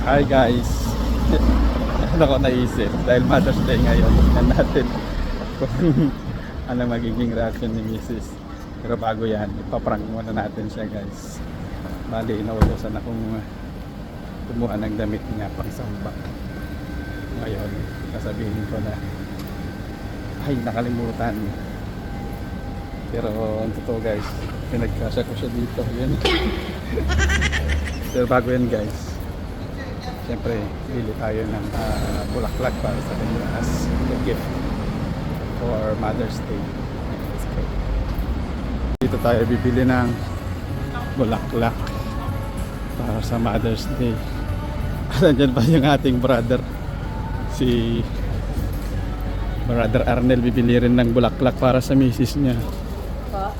Hi guys. Ano ko naisip dahil Mother's Day ngayon, tingnan natin kung anong magiging reaction ni Mrs. Pero bago yan, ipaprank muna natin siya guys. Bali, nautosan akong kumuha ng damit niya pang samba. Ngayon, sasabihin ko na ay nakalimutan. Pero ang totoo guys, pinagkasya ko siya dito. Yan. Pero bago yan guys, siyempre, bili tayo ng bulaklak para sa kanya as a gift for Mother's Day. Let's go. Dito tayo bibili ng bulaklak para sa Mother's Day. Nandiyan pa yung ating brother, si Brother Arnel, bibili rin ng bulaklak para sa misis niya.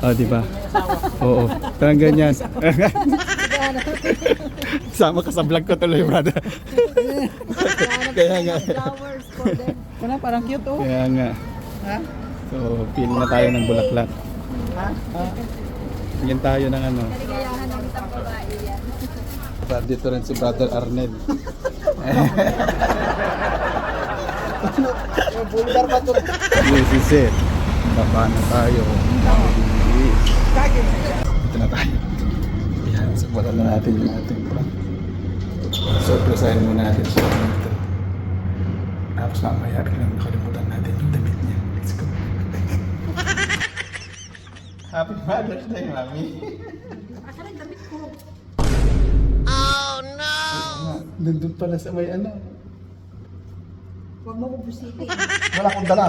Oh, di ba? Oo, parang ganyan. Sama ka sa vlog ko tuloy, brother. Kaya nga. Wala, parang cute oh. Kaya nga. Ha? So, pili na tayo ng bulaklak. Ha? Tingin tayo ng ano. Kaligayahan ng isang babae yan. Dito rin si Brother Arnel. Bulgar pa to. This is it. Baba na tayo. Dito na tayo. Yan, wala na natin yung ating prank. Surprisehin muna natin siya dito. Tapos mamaya biglang nakalimutan natin yung damit niya. Let's go. Happy Mother's Day, Mami. Asan ang damit ko? Nandun pala sa may ano. Huwag mo ko busitin. Wala akong dala.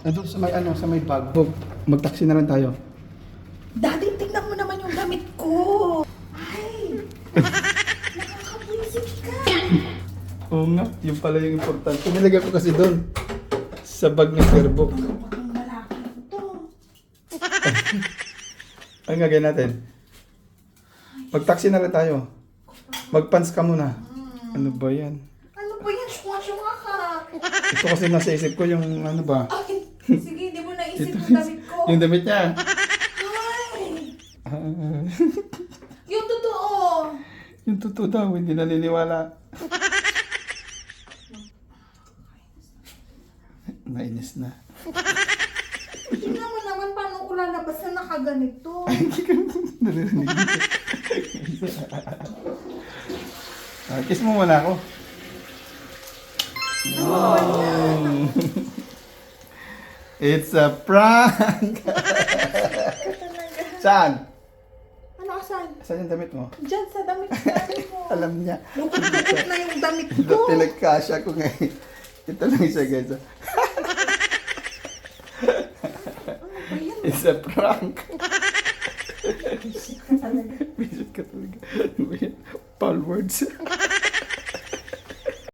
Nandun sa may ano, sa may bag. Mag-taxi na lang tayo. Daddy, tignan mo naman yung damit ko. Ay! Nakakabwisit ka. Oo nga, yun pala yung importante. Nilagay ko kasi doon. Sa bag ng Fairbook. Mukhang malaki ito. Ano nga gawin natin? Mag-taxi na lang tayo. Mag-pants ka muna. Ano ba yan? Ano ba yan? Shwa-shwa ka. Ito kasi nasa isip ko yung ano ba? Ay, sige, di mo naisip yung damit ko. Yung damit niya. Ay! Ah, Yung totoo. yung totoo daw, hindi naniniwala. Nainis na. Tignan mo naman paano ko lalabas na nakaganito. Naririnig ko. Kiss mo muna ako. It's a prank! Saan? Ano asan? Saan yung damit mo? Diyan sa damit mo. Alam niya. Lukot-lukot na yung damit ko. Pinagkasya ko ngayon. Ito lang siya guys. Ano ba yan? It's a prank. Talaga. Visit ka talaga. Ano ba yan? Foul words.